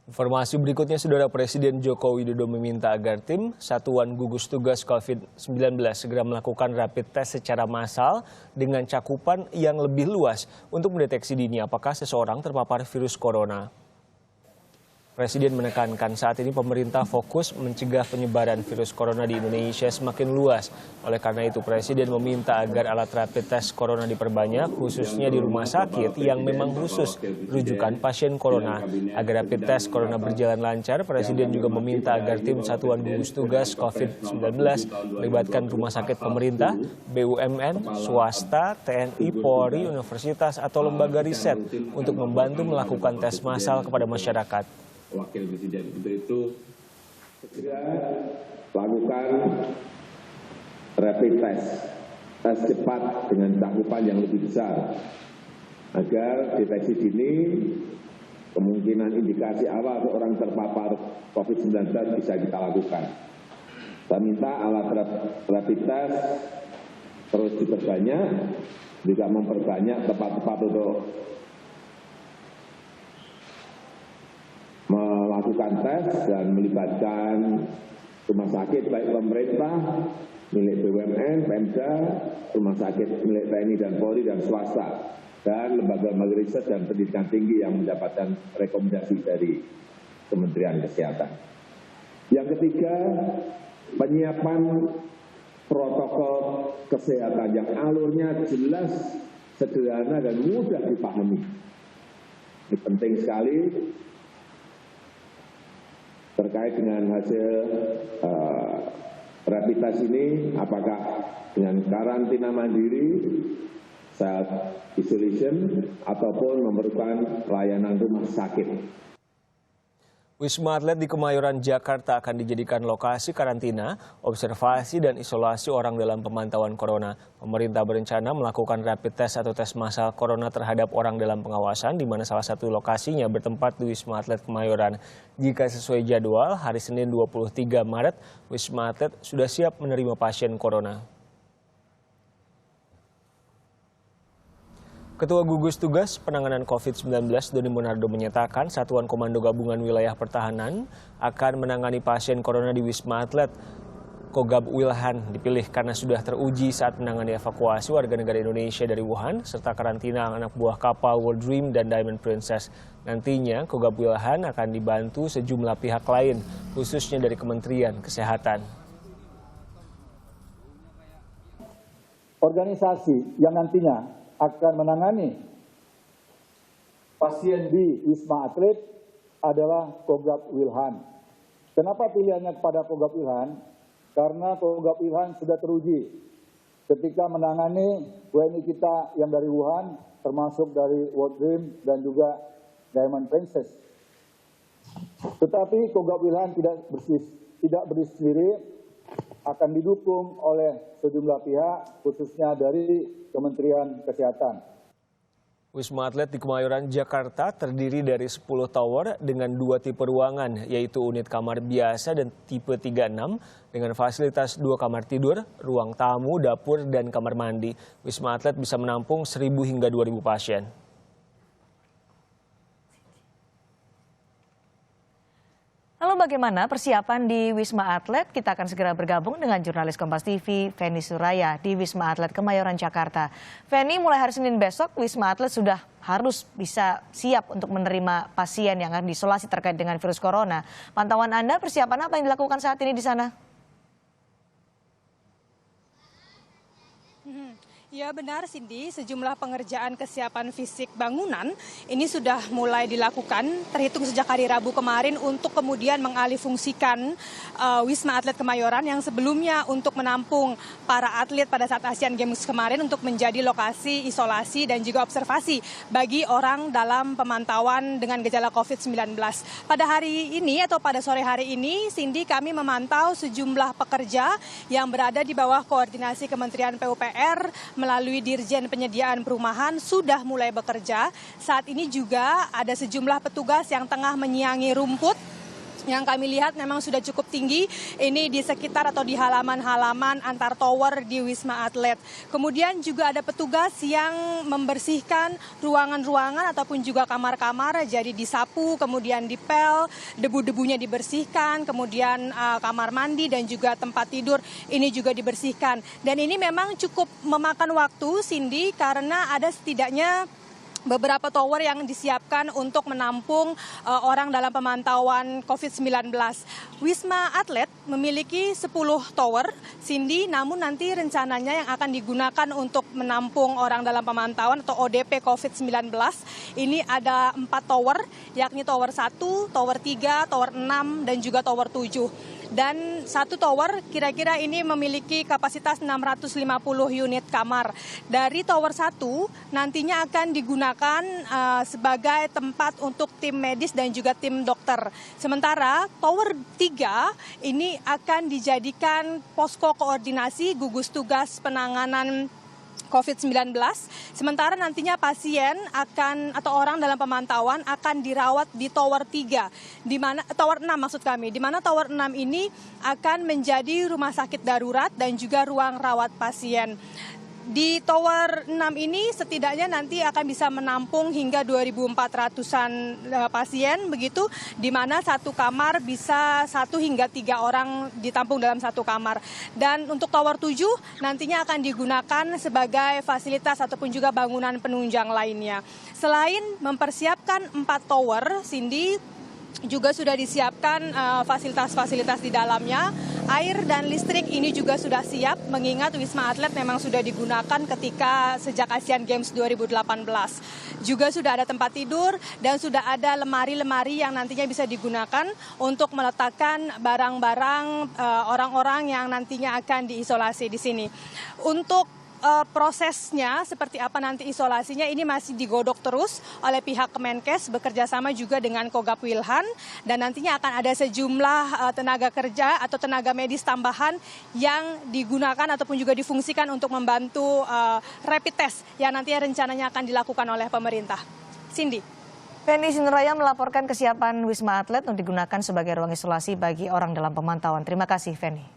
Informasi berikutnya, Saudara, Presiden Joko Widodo meminta agar tim Satuan Gugus Tugas COVID-19 segera melakukan rapid test secara massal dengan cakupan yang lebih luas untuk mendeteksi dini apakah seseorang terpapar virus corona. Presiden menekankan saat ini pemerintah fokus mencegah penyebaran virus corona di Indonesia semakin luas. Oleh karena itu, Presiden meminta agar alat rapid test corona diperbanyak, khususnya di rumah sakit yang memang khusus rujukan pasien corona. Agar rapid test corona berjalan lancar, Presiden juga meminta agar tim Satuan Gugus Tugas COVID-19 melibatkan rumah sakit pemerintah, BUMN, swasta, TNI, Polri, universitas, atau lembaga riset untuk membantu melakukan tes massal kepada masyarakat. Wakil Presiden itu segera lakukan rapid tes cepat dengan cakupan yang lebih besar, agar deteksi dini kemungkinan indikasi awal seorang terpapar COVID-19 bisa kita lakukan. Saya minta alat rapid test terus diperbanyak, juga memperbanyak tempat-tempat untuk melakukan tes dan melibatkan rumah sakit baik pemerintah, milik BUMN, Pemda, rumah sakit milik TNI dan Polri dan swasta, dan lembaga-lembaga riset dan pendidikan tinggi yang mendapatkan rekomendasi dari Kementerian Kesehatan. Yang ketiga, penyiapan protokol kesehatan yang alurnya jelas, sederhana, dan mudah dipahami. Ini penting sekali terkait dengan hasil rapid test ini, apakah dengan karantina mandiri, self isolation, ataupun memerlukan layanan rumah sakit. Wisma Atlet di Kemayoran, Jakarta akan dijadikan lokasi karantina, observasi, dan isolasi orang dalam pemantauan corona. Pemerintah berencana melakukan rapid test atau tes massal corona terhadap orang dalam pengawasan, di mana salah satu lokasinya bertempat di Wisma Atlet Kemayoran. Jika sesuai jadwal, hari Senin 23 Maret, Wisma Atlet sudah siap menerima pasien corona. Ketua Gugus Tugas Penanganan COVID-19 Doni Monardo menyatakan Satuan Komando Gabungan Wilayah Pertahanan akan menangani pasien corona di Wisma Atlet. Kogab Wilhan dipilih karena sudah teruji saat menangani evakuasi warga negara Indonesia dari Wuhan serta karantina anak buah kapal World Dream dan Diamond Princess. Nantinya Kogab Wilhan akan dibantu sejumlah pihak lain, khususnya dari Kementerian Kesehatan. Organisasi yang nantinya akan menangani pasien di Wisma Atlet adalah Kogab Wilhan. Kenapa pilihannya kepada Kogab Wilhan? Karena Kogab Wilhan sudah teruji ketika menangani WNI kita yang dari Wuhan, termasuk dari World Dream dan juga Diamond Princess. Tetapi Kogab Wilhan tidak berdiri sendiri, akan didukung oleh sejumlah pihak, khususnya dari Kementerian Kesehatan. Wisma Atlet di Kemayoran, Jakarta terdiri dari 10 tower dengan 2 tipe ruangan, yaitu unit kamar biasa dan tipe 36 dengan fasilitas 2 kamar tidur, ruang tamu, dapur, dan kamar mandi. Wisma Atlet bisa menampung 1.000 hingga 2.000 pasien. Lalu bagaimana persiapan di Wisma Atlet? Kita akan segera bergabung dengan jurnalis Kompas TV, Feni Suraya di Wisma Atlet Kemayoran, Jakarta. Feni, mulai hari Senin besok, Wisma Atlet sudah harus bisa siap untuk menerima pasien yang akan diisolasi terkait dengan virus corona. Pantauan Anda, persiapan apa yang dilakukan saat ini di sana? Ya benar Cindy, sejumlah pengerjaan kesiapan fisik bangunan ini sudah mulai dilakukan terhitung sejak hari Rabu kemarin untuk kemudian mengalihfungsikan Wisma Atlet Kemayoran yang sebelumnya untuk menampung para atlet pada saat Asian Games kemarin untuk menjadi lokasi isolasi dan juga observasi bagi orang dalam pemantauan dengan gejala COVID-19. Pada hari ini atau pada sore hari ini, Cindy, kami memantau sejumlah pekerja yang berada di bawah koordinasi Kementerian PUPR melalui Dirjen Penyediaan Perumahan sudah mulai bekerja. Saat ini juga ada sejumlah petugas yang tengah menyiangi rumput yang kami lihat memang sudah cukup tinggi, ini di sekitar atau di halaman-halaman antar tower di Wisma Atlet. Kemudian juga ada petugas yang membersihkan ruangan-ruangan ataupun juga kamar-kamar, jadi disapu, kemudian dipel, debu-debunya dibersihkan, kemudian kamar mandi dan juga tempat tidur ini juga dibersihkan. Dan ini memang cukup memakan waktu, Cindy, karena ada setidaknya beberapa tower yang disiapkan untuk menampung orang dalam pemantauan COVID-19. Wisma Atlet memiliki 10 tower, Cindy, namun nanti rencananya yang akan digunakan untuk menampung orang dalam pemantauan atau ODP COVID-19 ini ada 4 tower, yakni tower 1, tower 3, tower 6, dan juga tower 7. Dan satu tower kira-kira ini memiliki kapasitas 650 unit kamar. Dari tower 1 nantinya akan digunakan sebagai tempat untuk tim medis dan juga tim dokter. Sementara tower 3 ini akan dijadikan posko koordinasi gugus tugas penanganan COVID-19, sementara nantinya pasien atau orang dalam pemantauan akan dirawat di tower 3, di mana tower 6 maksud kami, di mana tower 6 ini akan menjadi rumah sakit darurat dan juga ruang rawat pasien. Di tower 6 ini setidaknya nanti akan bisa menampung hingga 2.400-an pasien begitu, di mana satu kamar bisa 1 hingga 3 orang ditampung dalam satu kamar. Dan untuk tower 7 nantinya akan digunakan sebagai fasilitas ataupun juga bangunan penunjang lainnya. Selain mempersiapkan 4 tower, Cindy, juga sudah disiapkan fasilitas-fasilitas di dalamnya. Air dan listrik ini juga sudah siap, mengingat Wisma Atlet memang sudah digunakan ketika sejak Asian Games 2018. Juga sudah ada tempat tidur dan sudah ada lemari-lemari yang nantinya bisa digunakan untuk meletakkan barang-barang orang-orang yang nantinya akan diisolasi di sini. Untuk prosesnya seperti apa nanti isolasinya ini masih digodok terus oleh pihak Kemenkes bekerja sama juga dengan Kogab Wilhan, dan nantinya akan ada sejumlah tenaga kerja atau tenaga medis tambahan yang digunakan ataupun juga difungsikan untuk membantu rapid test yang nantinya rencananya akan dilakukan oleh pemerintah. Cindy. Feni Sinuraya melaporkan kesiapan Wisma Atlet untuk digunakan sebagai ruang isolasi bagi orang dalam pemantauan. Terima kasih, Feni.